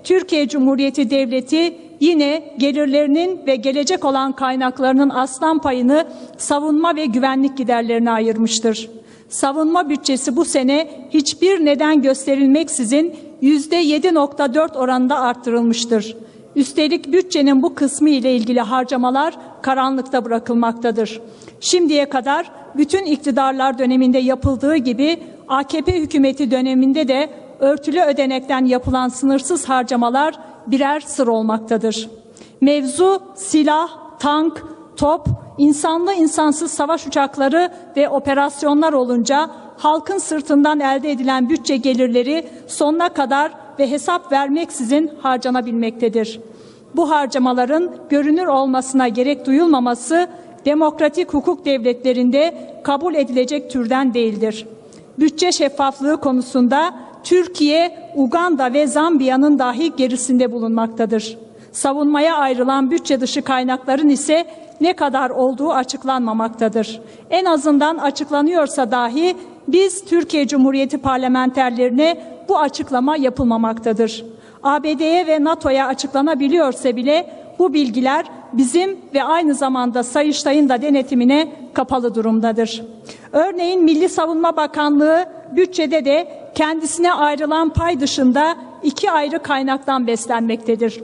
Türkiye Cumhuriyeti Devleti yine gelirlerinin ve gelecek olan kaynaklarının aslan payını savunma ve güvenlik giderlerine ayırmıştır. Savunma bütçesi bu sene hiçbir neden gösterilmeksizin %7,4 oranında arttırılmıştır. Üstelik bütçenin bu kısmı ile ilgili harcamalar karanlıkta bırakılmaktadır. Şimdiye kadar bütün iktidarlar döneminde yapıldığı gibi AKP hükümeti döneminde de örtülü ödenekten yapılan sınırsız harcamalar birer sır olmaktadır. Mevzu silah, tank, top, insanlı insansız savaş uçakları ve operasyonlar olunca halkın sırtından elde edilen bütçe gelirleri sonuna kadar ve hesap vermeksizin harcanabilmektedir. Bu harcamaların görünür olmasına gerek duyulmaması demokratik hukuk devletlerinde kabul edilecek türden değildir. Bütçe şeffaflığı konusunda Türkiye, Uganda ve Zambiya'nın dahi gerisinde bulunmaktadır. Savunmaya ayrılan bütçe dışı kaynakların ise ne kadar olduğu açıklanmamaktadır. En azından açıklanıyorsa dahi biz Türkiye Cumhuriyeti parlamenterlerine bu açıklama yapılmamaktadır. ABD'ye ve NATO'ya açıklanabiliyorsa bile bu bilgiler bizim ve aynı zamanda Sayıştay'ın da denetimine kapalı durumdadır. Örneğin Milli Savunma Bakanlığı bütçede de kendisine ayrılan pay dışında 2 ayrı kaynaktan beslenmektedir.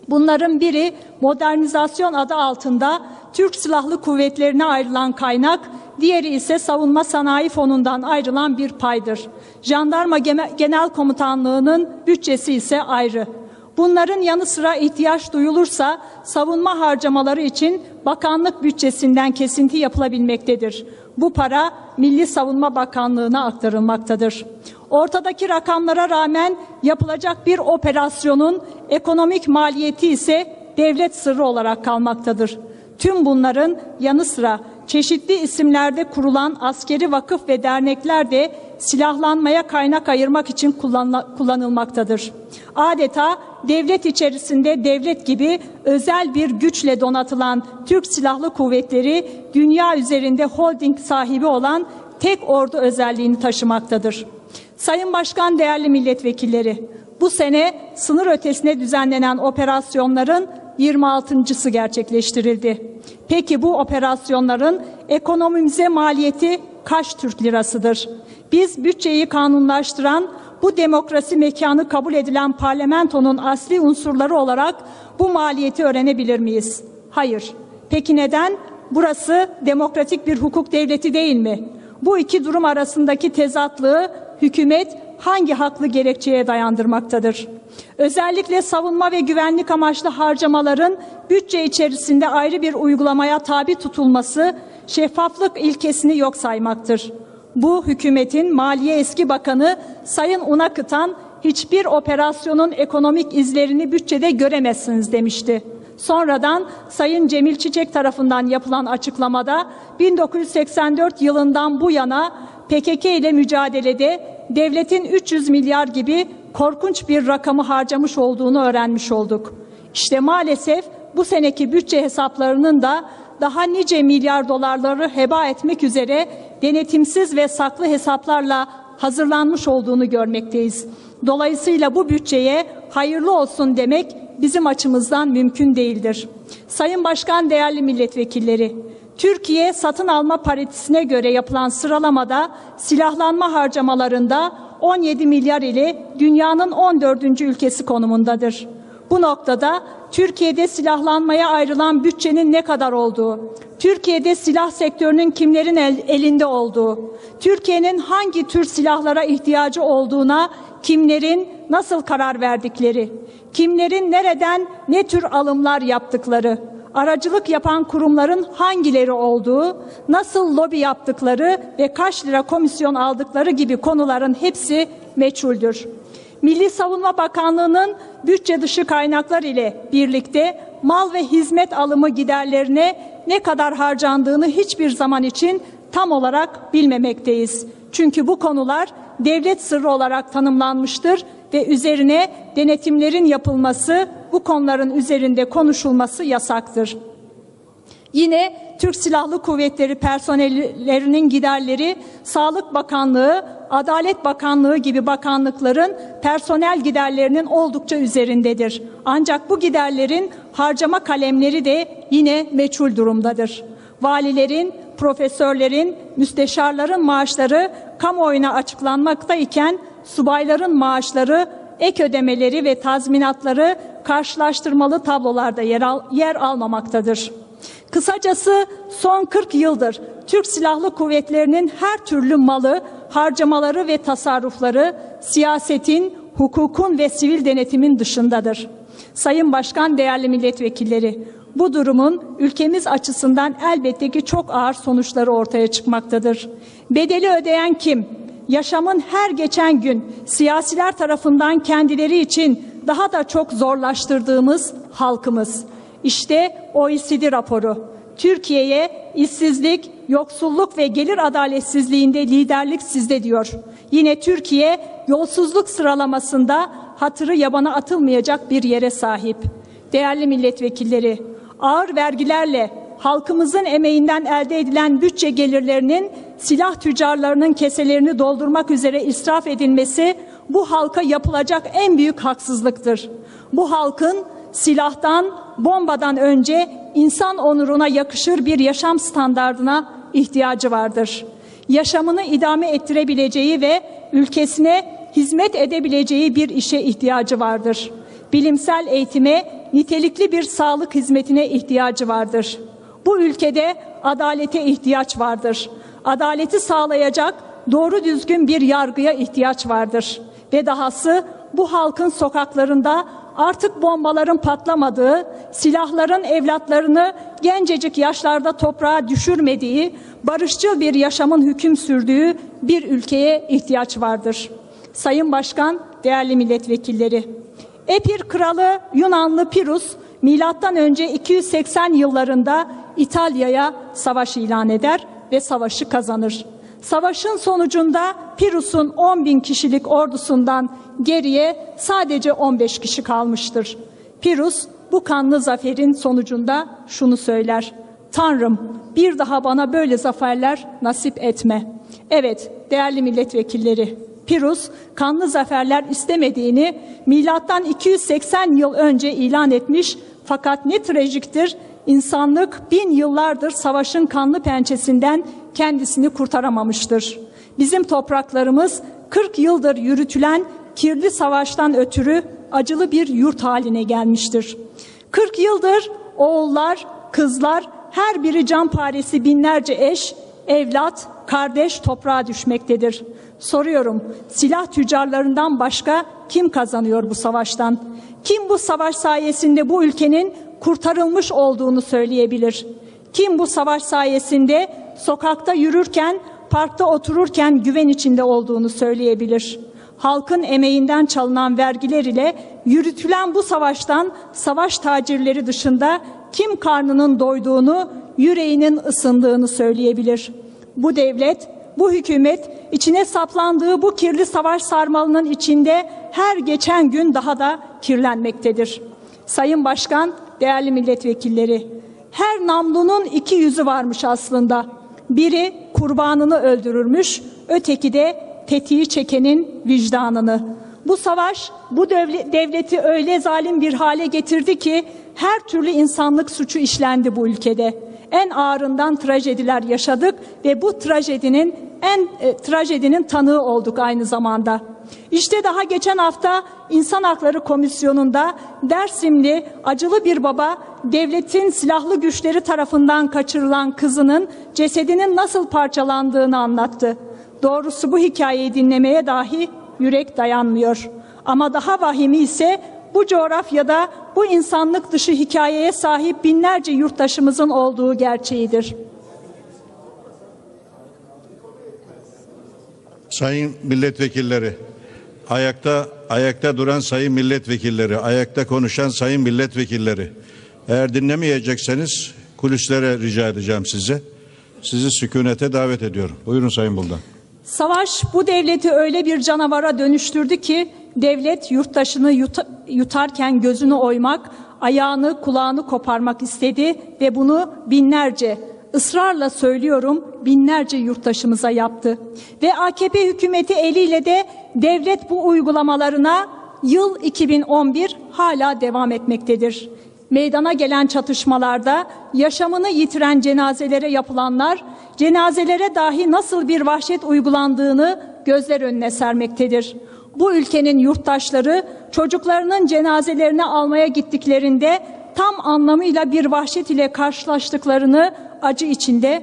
Bunların biri modernizasyon adı altında Türk Silahlı Kuvvetleri'ne ayrılan kaynak, diğeri ise Savunma Sanayi Fonu'ndan ayrılan bir paydır. Jandarma Genel Komutanlığı'nın bütçesi ise ayrı. Bunların yanı sıra ihtiyaç duyulursa savunma harcamaları için bakanlık bütçesinden kesinti yapılabilmektedir. Bu para Milli Savunma Bakanlığı'na aktarılmaktadır. Ortadaki rakamlara rağmen yapılacak bir operasyonun ekonomik maliyeti ise devlet sırrı olarak kalmaktadır. Tüm bunların yanı sıra çeşitli isimlerde kurulan askeri vakıf ve dernekler de silahlanmaya kaynak ayırmak için kullanılmaktadır. Adeta devlet içerisinde devlet gibi özel bir güçle donatılan Türk Silahlı Kuvvetleri, dünya üzerinde holding sahibi olan tek ordu özelliğini taşımaktadır. Sayın Başkan, değerli milletvekilleri, bu sene sınır ötesine düzenlenen operasyonların 26.'sı gerçekleştirildi. Peki bu operasyonların ekonomimize maliyeti kaç Türk lirasıdır? Biz bütçeyi kanunlaştıran, bu demokrasi mekanı kabul edilen parlamentonun asli unsurları olarak bu maliyeti öğrenebilir miyiz? Hayır. Peki neden? Burası demokratik bir hukuk devleti değil mi? Bu iki durum arasındaki tezatlığı hükümet hangi haklı gerekçeye dayandırmaktadır? Özellikle savunma ve güvenlik amaçlı harcamaların bütçe içerisinde ayrı bir uygulamaya tabi tutulması şeffaflık ilkesini yok saymaktır. Bu hükümetin Maliye Eski Bakanı Sayın Unakıtan hiçbir operasyonun ekonomik izlerini bütçede göremezsiniz demişti. Sonradan Sayın Cemil Çiçek tarafından yapılan açıklamada 1984 yılından bu yana PKK ile mücadelede devletin 300 milyar gibi korkunç bir rakamı harcamış olduğunu öğrenmiş olduk. İşte maalesef bu seneki bütçe hesaplarının da daha nice milyar dolarları heba etmek üzere denetimsiz ve saklı hesaplarla hazırlanmış olduğunu görmekteyiz. Dolayısıyla bu bütçeye hayırlı olsun demek bizim açımızdan mümkün değildir. Sayın Başkan, değerli milletvekilleri, Türkiye satın alma paritesine göre yapılan sıralamada silahlanma harcamalarında 17 milyar ile dünyanın 14. ülkesi konumundadır. Bu noktada Türkiye'de silahlanmaya ayrılan bütçenin ne kadar olduğu, Türkiye'de silah sektörünün kimlerin elinde olduğu, Türkiye'nin hangi tür silahlara ihtiyacı olduğuna kimlerin nasıl karar verdikleri, kimlerin nereden ne tür alımlar yaptıkları, aracılık yapan kurumların hangileri olduğu, nasıl lobi yaptıkları ve kaç lira komisyon aldıkları gibi konuların hepsi meçhuldür. Milli Savunma Bakanlığı'nın bütçe dışı kaynaklar ile birlikte mal ve hizmet alımı giderlerine ne kadar harcandığını hiçbir zaman için tam olarak bilmemekteyiz. Çünkü bu konular devlet sırrı olarak tanımlanmıştır ve üzerine denetimlerin yapılması, bu konuların üzerinde konuşulması yasaktır. Yine Türk Silahlı Kuvvetleri personellerinin giderleri Sağlık Bakanlığı, Adalet Bakanlığı gibi bakanlıkların personel giderlerinin oldukça üzerindedir. Ancak bu giderlerin harcama kalemleri de yine meçhul durumdadır. Valilerin, profesörlerin, müsteşarların maaşları kamuoyuna açıklanmaktayken subayların maaşları, ek ödemeleri ve tazminatları karşılaştırmalı tablolarda yer almamaktadır. Kısacası son 40 yıldır Türk Silahlı Kuvvetleri'nin her türlü malı, harcamaları ve tasarrufları siyasetin, hukukun ve sivil denetimin dışındadır. Sayın Başkan, değerli milletvekilleri, bu durumun ülkemiz açısından elbette ki çok ağır sonuçları ortaya çıkmaktadır. Bedeli ödeyen kim? Yaşamın her geçen gün siyasiler tarafından kendileri için daha da çok zorlaştırdığımız halkımız. İşte OECD raporu. Türkiye'ye işsizlik, yoksulluk ve gelir adaletsizliğinde liderlik sizde diyor. Yine Türkiye yolsuzluk sıralamasında hatırı yabana atılmayacak bir yere sahip. Değerli milletvekilleri, ağır vergilerle halkımızın emeğinden elde edilen bütçe gelirlerinin silah tüccarlarının keselerini doldurmak üzere israf edilmesi bu halka yapılacak en büyük haksızlıktır. Bu halkın silahtan, bombadan önce insan onuruna yakışır bir yaşam standardına ihtiyacı vardır. Yaşamını idame ettirebileceği ve ülkesine hizmet edebileceği bir işe ihtiyacı vardır. Bilimsel eğitime, nitelikli bir sağlık hizmetine ihtiyacı vardır. Bu ülkede adalete ihtiyaç vardır. Adaleti sağlayacak doğru düzgün bir yargıya ihtiyaç vardır. Ve dahası bu halkın sokaklarında artık bombaların patlamadığı, silahların evlatlarını gencecik yaşlarda toprağa düşürmediği, barışçıl bir yaşamın hüküm sürdüğü bir ülkeye ihtiyaç vardır. Sayın Başkan, değerli milletvekilleri, Epir Kralı Yunanlı Pirus, milattan önce 280 yıllarında İtalya'ya savaş ilan eder ve savaşı kazanır. Savaşın sonucunda Pirus'un 10.000 kişilik ordusundan geriye sadece 15 kişi kalmıştır. Pirus bu kanlı zaferin sonucunda şunu söyler: Tanrım, bir daha bana böyle zaferler nasip etme. Evet, değerli milletvekilleri, Pirus kanlı zaferler istemediğini milattan 280 yıl önce ilan etmiş, fakat ne trajiktir, insanlık 1000 yıllardır savaşın kanlı pençesinden kendisini kurtaramamıştır. Bizim topraklarımız 40 yıldır yürütülen kirli savaştan ötürü acılı bir yurt haline gelmiştir. 40 yıldır oğullar, kızlar, her biri canparesi binlerce eş, evlat, kardeş toprağa düşmektedir. Soruyorum, silah tüccarlarından başka kim kazanıyor bu savaştan? Kim bu savaş sayesinde bu ülkenin kurtarılmış olduğunu söyleyebilir? Kim bu savaş sayesinde sokakta yürürken, parkta otururken güven içinde olduğunu söyleyebilir? Halkın emeğinden çalınan vergiler ile yürütülen bu savaştan savaş tacirleri dışında kim karnının doyduğunu, yüreğinin ısındığını söyleyebilir? Bu devlet, bu hükümet içine saplandığı bu kirli savaş sarmalının içinde her geçen gün daha da kirlenmektedir. Sayın Başkan, değerli milletvekilleri, her namlunun iki yüzü varmış aslında. Biri kurbanını öldürürmüş, öteki de tetiği çekenin vicdanını. Bu savaş bu devleti öyle zalim bir hale getirdi ki her türlü insanlık suçu işlendi bu ülkede. En ağırından trajediler yaşadık ve bu trajedinin tanığı olduk aynı zamanda. İşte daha geçen hafta İnsan Hakları Komisyonu'nda Dersimli acılı bir baba devletin silahlı güçleri tarafından kaçırılan kızının cesedinin nasıl parçalandığını anlattı. Doğrusu bu hikayeyi dinlemeye dahi yürek dayanmıyor. Ama daha vahimi ise bu coğrafyada bu insanlık dışı hikayeye sahip binlerce yurttaşımızın olduğu gerçeğidir. Sayın milletvekilleri, ayakta duran sayın milletvekilleri, ayakta konuşan sayın milletvekilleri, eğer dinlemeyecekseniz kulislere rica edeceğim size. Sizi sükunete davet ediyorum. Buyurun Sayın Buldan. Savaş bu devleti öyle bir canavara dönüştürdü ki devlet yurttaşını yutarken gözünü oymak, ayağını, kulağını koparmak istedi ve bunu binlerce, ısrarla söylüyorum, binlerce yurttaşımıza yaptı. Ve AKP hükümeti eliyle de devlet bu uygulamalarına yıl 2011 hala devam etmektedir. Meydana gelen çatışmalarda yaşamını yitiren cenazelere yapılanlar, cenazelere dahi nasıl bir vahşet uygulandığını gözler önüne sermektedir. Bu ülkenin yurttaşları çocuklarının cenazelerini almaya gittiklerinde tam anlamıyla bir vahşet ile karşılaştıklarını acı içinde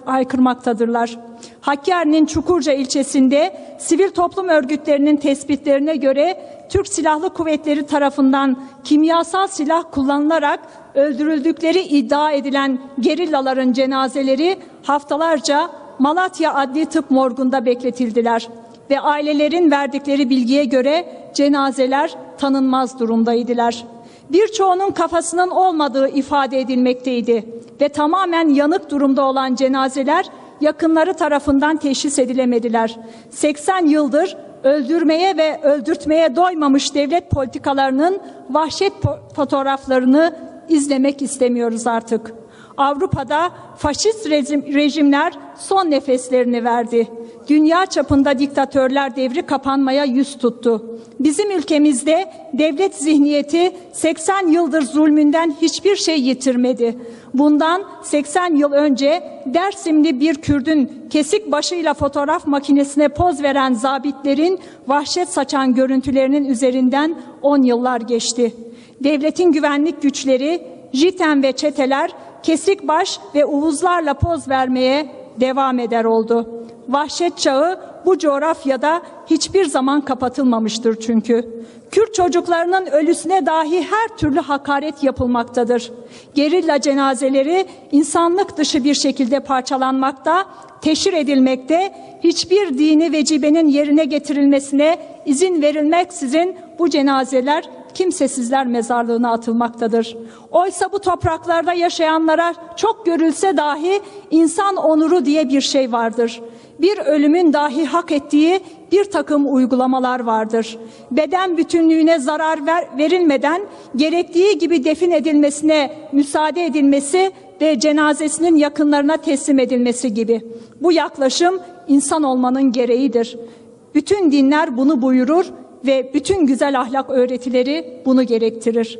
haykırmaktadırlar. Hakkari'nin Çukurca ilçesinde sivil toplum örgütlerinin tespitlerine göre Türk Silahlı Kuvvetleri tarafından kimyasal silah kullanılarak öldürüldükleri iddia edilen gerillaların cenazeleri haftalarca Malatya Adli Tıp Morgu'nda bekletildiler ve ailelerin verdikleri bilgiye göre cenazeler tanınmaz durumdaydılar. Birçoğunun kafasının olmadığı ifade edilmekteydi ve tamamen yanık durumda olan cenazeler yakınları tarafından teşhis edilemediler. 80 yıldır öldürmeye ve öldürtmeye doymamış devlet politikalarının vahşet fotoğraflarını izlemek istemiyoruz artık. Avrupa'da faşist rejimler son nefeslerini verdi. Dünya çapında diktatörler devri kapanmaya yüz tuttu. Bizim ülkemizde devlet zihniyeti 80 yıldır zulmünden hiçbir şey yitirmedi. Bundan 80 yıl önce Dersimli bir Kürdün kesik başıyla fotoğraf makinesine poz veren zabitlerin vahşet saçan görüntülerinin üzerinden 10 yıllar geçti. Devletin güvenlik güçleri, JITEM ve çeteler kesik baş ve uvuzlarla poz vermeye devam eder oldu. Vahşet çağı bu coğrafyada hiçbir zaman kapatılmamıştır çünkü. Kürt çocuklarının ölüsüne dahi her türlü hakaret yapılmaktadır. Gerilla cenazeleri insanlık dışı bir şekilde parçalanmakta, teşhir edilmekte, hiçbir dini vecibenin yerine getirilmesine izin verilmeksizin bu cenazeler kimsesizler mezarlığına atılmaktadır. Oysa bu topraklarda yaşayanlara çok görülse dahi insan onuru diye bir şey vardır. Bir ölümün dahi hak ettiği bir takım uygulamalar vardır. Beden bütünlüğüne zarar verilmeden gerektiği gibi defin edilmesine müsaade edilmesi ve cenazesinin yakınlarına teslim edilmesi gibi. Bu yaklaşım insan olmanın gereğidir. Bütün dinler bunu buyurur ve bütün güzel ahlak öğretileri bunu gerektirir.